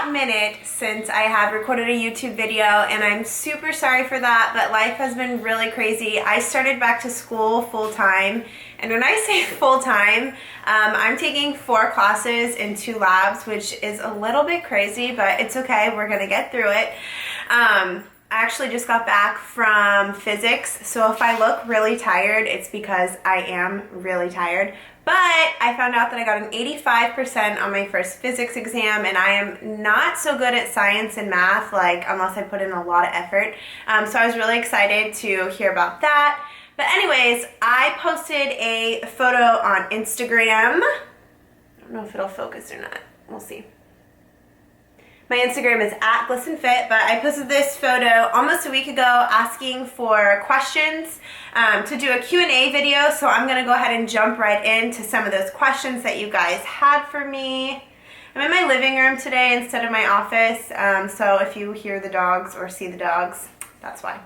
hot minute since I have recorded a YouTube video, and I'm super sorry for that, but life has been really crazy. I started back to school full-time, and when I say full-time, I'm taking 4 classes in 2 labs, which is a little bit crazy, but it's okay. We're gonna get through it. I actually just got back from physics, so if I look really tired, it's because I am really tired. But I found out that I got an 85% on my first physics exam, and I am not so good at science and math, like, unless I put in a lot of effort. So I was really excited to hear about that. But anyways, I posted a photo on Instagram. I don't know if it'll focus or not. We'll see. My Instagram is @GlissenFit, but I posted this photo almost a week ago asking for questions to do a Q&A video, so I'm going to go ahead and jump right into some of those questions that you guys had for me. I'm in my living room today instead of my office, so if you hear the dogs or see the dogs, that's why.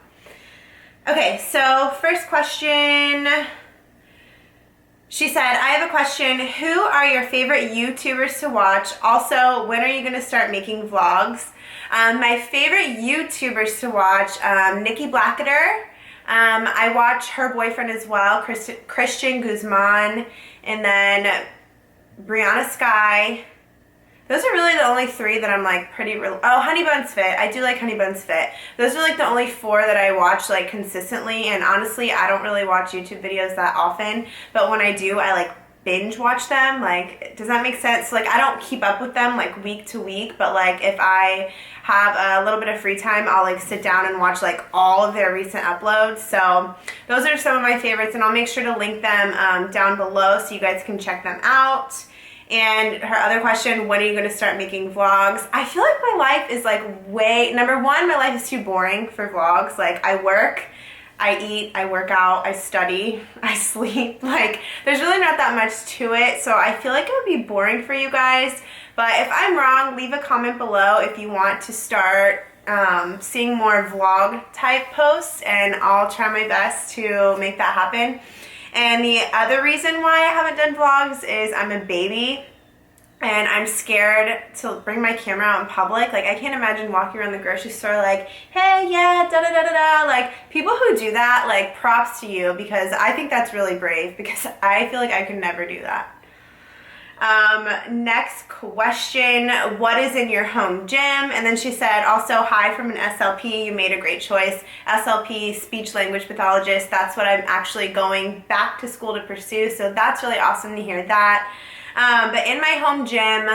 Okay, so first question. She said, I have a question. Who are your favorite YouTubers to watch? Also, when are you going to start making vlogs? My favorite YouTubers to watch, Nikki Blacketer. I watch her boyfriend as well, Christian Guzman, and then Brianna Sky. Those are really the only 3 that I'm like oh, Honey Buns Fit. I do like Honey Buns Fit. Those are like the only 4 that I watch like consistently, and honestly, I don't really watch YouTube videos that often, but when I do, I like binge watch them. Like, does that make sense? Like, I don't keep up with them like week to week, but like if I have a little bit of free time, I'll like sit down and watch like all of their recent uploads. So those are some of my favorites, and I'll make sure to link them down below so you guys can check them out. And her other question, when are you going to start making vlogs? I feel like my life is like number one, my life is too boring for vlogs. Like, I work, I eat, I work out, I study, I sleep. Like, there's really not that much to it, so I feel like it would be boring for you guys. But if I'm wrong, leave a comment below if you want to start seeing more vlog type posts, and I'll try my best to make that happen. And the other reason why I haven't done vlogs is I'm a baby and I'm scared to bring my camera out in public. Like, I can't imagine walking around the grocery store like, hey, yeah, da da da da da. Like, people who do that, like, props to you, because I think that's really brave, because I feel like I could never do that. Next question, what is in your home gym? And then she said, also, hi from an SLP, you made a great choice. SLP, speech language pathologist, that's what I'm actually going back to school to pursue, so that's really awesome to hear that. But in my home gym,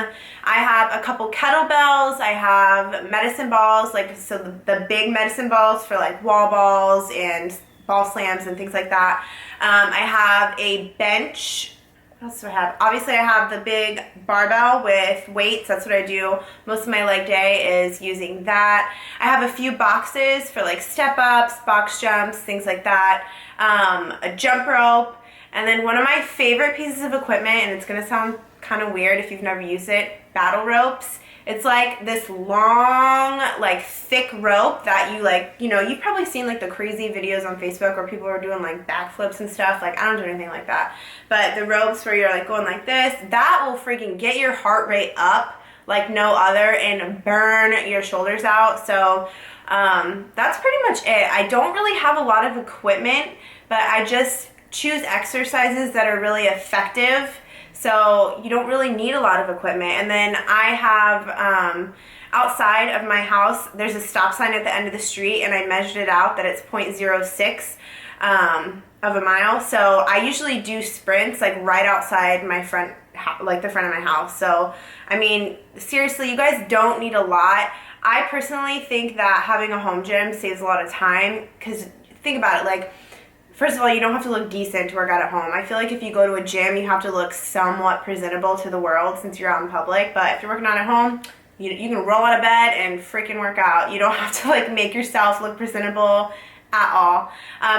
I have a couple kettlebells, I have medicine balls, like, so the big medicine balls for like wall balls and ball slams and things like that. I have a bench. What else do I have? Obviously, I have the big barbell with weights. That's what I do. Most of my leg day is using that. I have a few boxes for like step-ups, box jumps, things like that. A jump rope. And then one of my favorite pieces of equipment, and it's going to sound kind of weird if you've never used it, battle ropes. It's like this long, like, thick rope that you, like, you know, you've probably seen, like, the crazy videos on Facebook where people are doing, like, backflips and stuff. Like, I don't do anything like that. But the ropes where you're, like, going like this, that will freaking get your heart rate up like no other and burn your shoulders out. So that's pretty much it. I don't really have a lot of equipment, but I just choose exercises that are really effective. So you don't really need a lot of equipment. And then I have, outside of my house, there's a stop sign at the end of the street, and I measured it out that it's 0.06 of a mile. So I usually do sprints like right outside my front, like the front of my house. So, I mean, seriously, you guys don't need a lot. I personally think that having a home gym saves a lot of time, because think about it, like, first of all, you don't have to look decent to work out at home. I feel like if you go to a gym, you have to look somewhat presentable to the world since you're out in public. But if you're working out at home, you can roll out of bed and freaking work out. You don't have to like make yourself look presentable at all.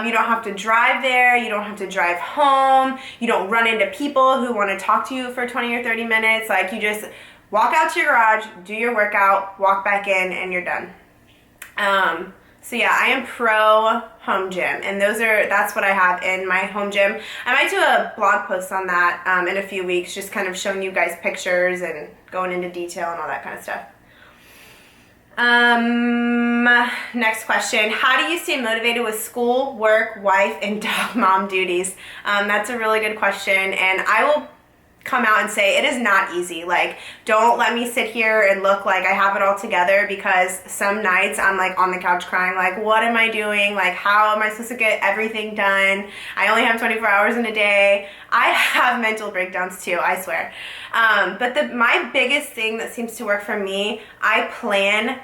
You don't have to drive there. You don't have to drive home. You don't run into people who want to talk to you for 20 or 30 minutes. Like, you just walk out to your garage, do your workout, walk back in, and you're done. So yeah, I am pro home gym, and that's what I have in my home gym. I might do a blog post on that in a few weeks, just kind of showing you guys pictures and going into detail and all that kind of stuff. Next question. How do you stay motivated with school, work, wife, and dog mom duties? That's a really good question, and I will come out and say it is not easy. Like, don't let me sit here and look like I have it all together, because some nights I'm like on the couch crying, like, what am I doing? Like, how am I supposed to get everything done? I only have 24 hours in a day. I have mental breakdowns too, I swear. But my biggest thing that seems to work for me, I plan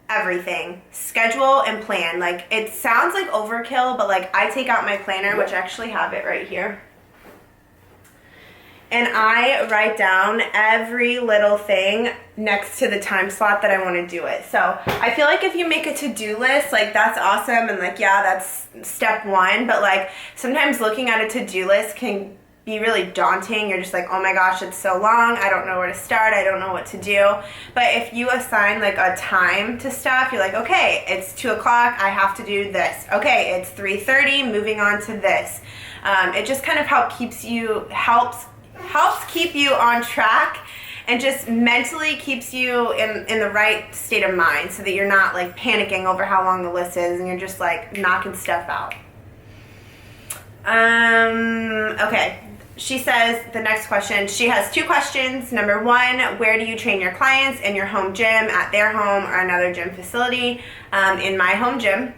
everything. Schedule and plan. Like, it sounds like overkill, but like, I take out my planner, which I actually have it right here, and I write down every little thing next to the time slot that I want to do it. So I feel like if you make a to-do list, like, that's awesome, and like, yeah, that's step one, but like, sometimes looking at a to-do list can be really daunting. You're just like, oh my gosh, it's so long, I don't know where to start, I don't know what to do. But if you assign like a time to stuff, you're like, okay, it's 2 o'clock, I have to do this. Okay, it's 3:30, moving on to this. It just kind of helps keep you on track, and just mentally keeps you in the right state of mind, so that you're not like panicking over how long the list is, and you're just like knocking stuff out. Okay. She says, the next question, she has 2 questions. Number 1, where do you train your clients? In your home gym, at their home, or another gym facility? In my home gym.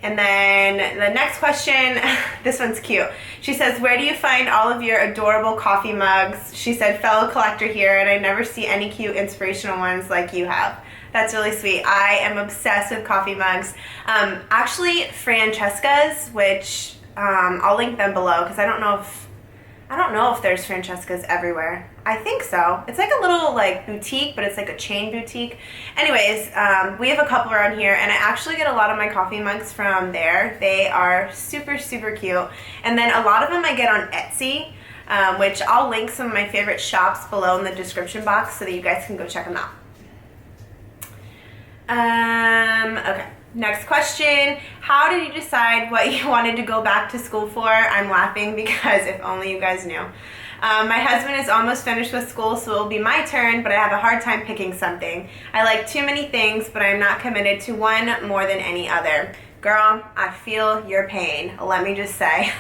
And then the next question, this one's cute. She says, where do you find all of your adorable coffee mugs? She said, fellow collector here, and I never see any cute inspirational ones like you have. That's really sweet. I am obsessed with coffee mugs. Actually, Francesca's, which I'll link them below, because I don't know if there's Francesca's everywhere. I think so. It's like a little like boutique, but it's like a chain boutique. Anyways, we have a couple around here, and I actually get a lot of my coffee mugs from there. They are super, super cute. And then a lot of them I get on Etsy, which I'll link some of my favorite shops below in the description box so that you guys can go check them out. Okay. Next question, how did you decide what you wanted to go back to school for? I'm laughing because if only you guys knew. My husband is almost finished with school, so it will be my turn, but I have a hard time picking something. I like too many things, but I'm not committed to one more than any other. Girl, I feel your pain, let me just say.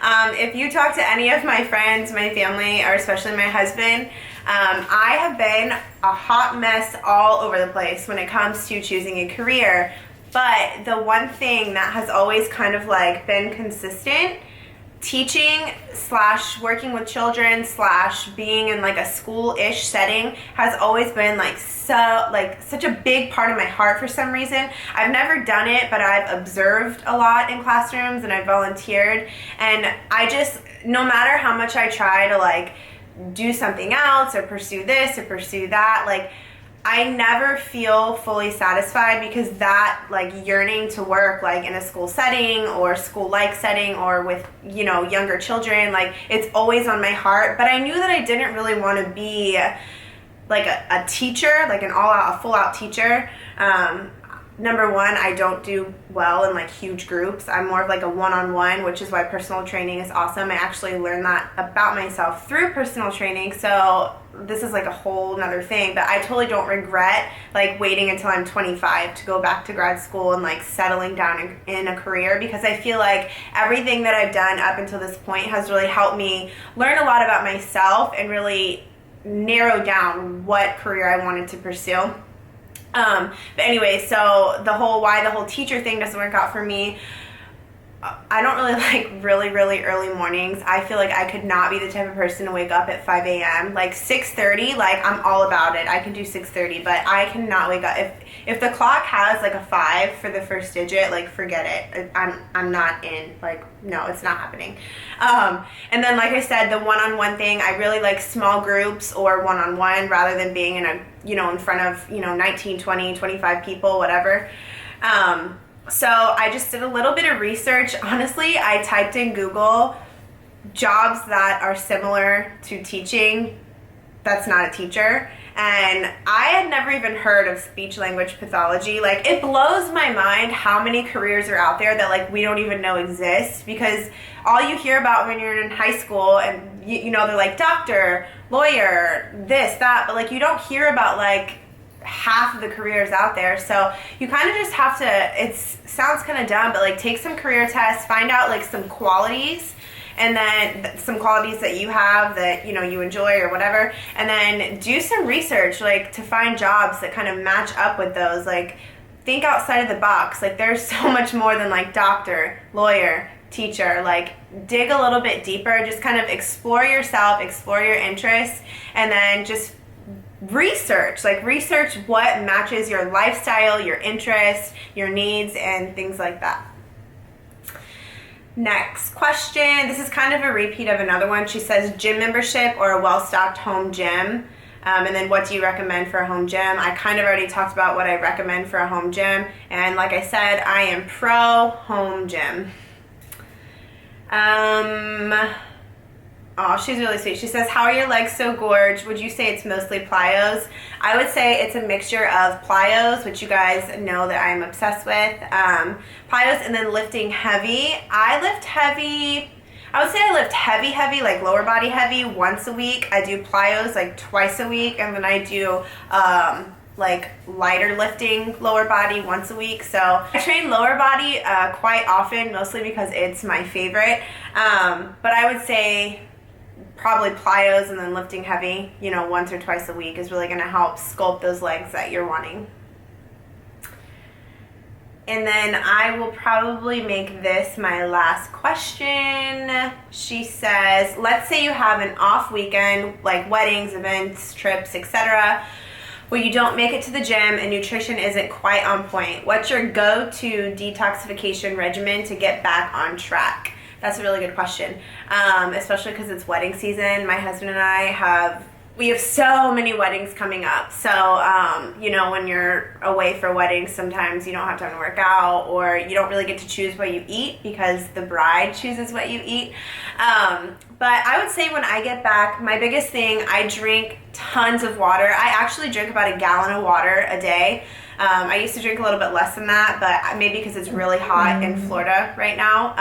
If you talk to any of my friends, my family, or especially my husband, I have been a hot mess all over the place when it comes to choosing a career, but the one thing that has always kind of like been consistent, teaching / working with children / being in like a school-ish setting, has always been like such a big part of my heart for some reason. I've never done it, but I've observed a lot in classrooms, and I've volunteered, and I just, no matter how much I try to like do something else or pursue this or pursue that, like, I never feel fully satisfied, because that like yearning to work like in a school setting or school-like setting or with, you know, younger children, like, it's always on my heart. But I knew that I didn't really want to be like a teacher, like a full-out teacher. Number 1, I don't do well in like huge groups. I'm more of like a one-on-one, which is why personal training is awesome. I actually learned that about myself through personal training, so this is like a whole nother thing. But I totally don't regret like waiting until I'm 25 to go back to grad school and like settling down in a career, because I feel like everything that I've done up until this point has really helped me learn a lot about myself and really narrow down what career I wanted to pursue. But anyway, so why the whole teacher thing doesn't work out for me, I don't really like really early mornings. I feel like I could not be the type of person to wake up at 5 a.m. Like 6:30, like, I'm all about it. I can do 6:30, but I cannot wake up. If the clock has like a 5 for the first digit, like, forget it. I'm not in. Like, no, it's not happening. And then, like I said, the one-on-one thing, I really like small groups or one-on-one rather than being in in front of, 19, 20, 25 people, whatever. So I just did a little bit of research. Honestly, I typed in Google jobs that are similar to teaching that's not a teacher, and I had never even heard of speech language pathology. Like, it blows my mind how many careers are out there that like we don't even know exist, because all you hear about when you're in high school and they're like doctor, lawyer, this, that, but like you don't hear about like half of the careers out there. So you kind of just have to, it sounds kind of dumb, but like take some career tests, find out like some qualities, and then some qualities that you have that, you know, you enjoy or whatever, and then do some research like to find jobs that kind of match up with those. Like think outside of the box. Like there's so much more than like doctor, lawyer, teacher. Like dig a little bit deeper, just kind of explore yourself, explore your interests, and then just research what matches your lifestyle, your interests, your needs, and things like that. Next question. This is kind of a repeat of another one. She says, gym membership or a well-stocked home gym? And then what do you recommend for a home gym? I kind of already talked about what I recommend for a home gym. And like I said, I am pro home gym. Oh, she's really sweet. She says, how are your legs so gorge? Would you say it's mostly plyos? I would say it's a mixture of plyos, which you guys know that I'm obsessed with. Plyos and then lifting heavy. I lift heavy. I would say I lift heavy, like lower body heavy once a week. I do plyos like twice a week. And then I do like lighter lifting lower body once a week. So I train lower body quite often, mostly because it's my favorite. But I would say probably plyos and then lifting heavy, you know, once or twice a week is really going to help sculpt those legs that you're wanting. And then I will probably make this my last question. She says, let's say you have an off weekend, like weddings, events, trips, etc., where you don't make it to the gym and nutrition isn't quite on point. What's your go-to detoxification regimen to get back on track? That's a really good question, especially because it's wedding season. My husband and I we have so many weddings coming up. So, you know, when you're away for weddings, sometimes you don't have time to work out, or you don't really get to choose what you eat because the bride chooses what you eat. But I would say when I get back, my biggest thing, I drink tons of water. I actually drink about a gallon of water a day. I used to drink a little bit less than that, but maybe because it's really hot in Florida right now,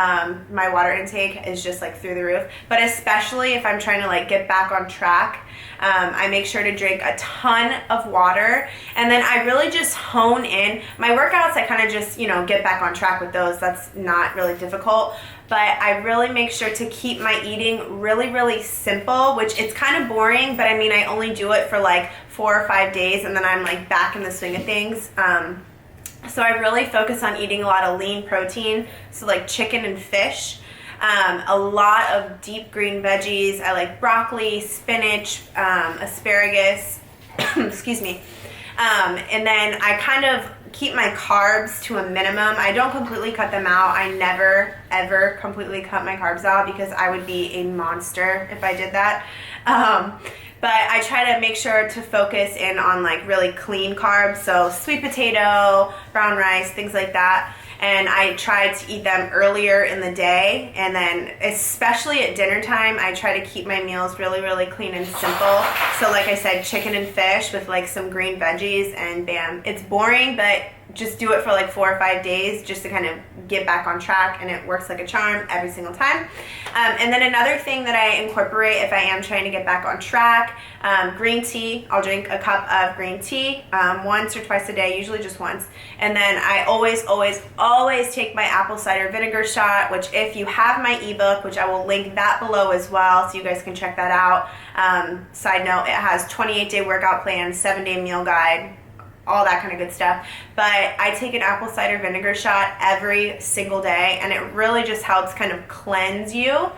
my water intake is just like through the roof. But especially if I'm trying to like get back on track, I make sure to drink a ton of water, and then I really just hone in my workouts. I kind of just, you know, get back on track with those. That's not really difficult, but I really make sure to keep my eating really, really simple, which it's kind of boring, but I mean, I only do it for like 4 or 5 days, and then I'm like back in the swing of things. So I really focus on eating a lot of lean protein, so like chicken and fish. A lot of deep green veggies. I like broccoli, spinach, asparagus, excuse me. And then I kind of keep my carbs to a minimum. I don't completely cut them out. I never, ever completely cut my carbs out because I would be a monster if I did that. But I try to make sure to focus in on like really clean carbs. So sweet potato, brown rice, things like that. And I try to eat them earlier in the day, and then especially at dinner time, I try to keep my meals really, really clean and simple. So like I said, chicken and fish with like some green veggies, and bam. It's boring, but just do it for like 4 or 5 days just to kind of get back on track, and it works like a charm every single time. And then another thing that I incorporate if I am trying to get back on track, green tea. I'll drink a cup of green tea once or twice a day, usually just once. And then I always take my apple cider vinegar shot, which if you have my ebook, which I will link that below as well, so you guys can check that out. Side note, it has 28-day workout plan, 7-day meal guide, all that kind of good stuff. But I take an apple cider vinegar shot every single day, and it really just helps kind of cleanse you.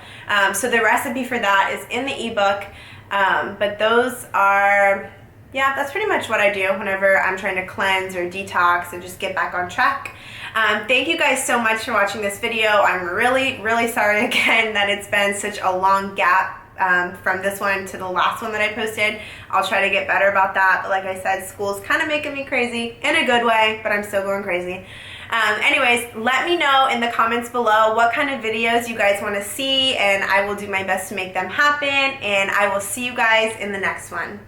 So the recipe for that is in the ebook. But those are, yeah, that's pretty much what I do whenever I'm trying to cleanse or detox and just get back on track. Thank you guys so much for watching this video. I'm really, really sorry again that it's been such a long gap from this one to the last one that I posted. I'll try to get better about that, but like I said, school's kind of making me crazy in a good way, but I'm still going crazy. Anyways, let me know in the comments below what kind of videos you guys want to see, and I will do my best to make them happen, and I will see you guys in the next one.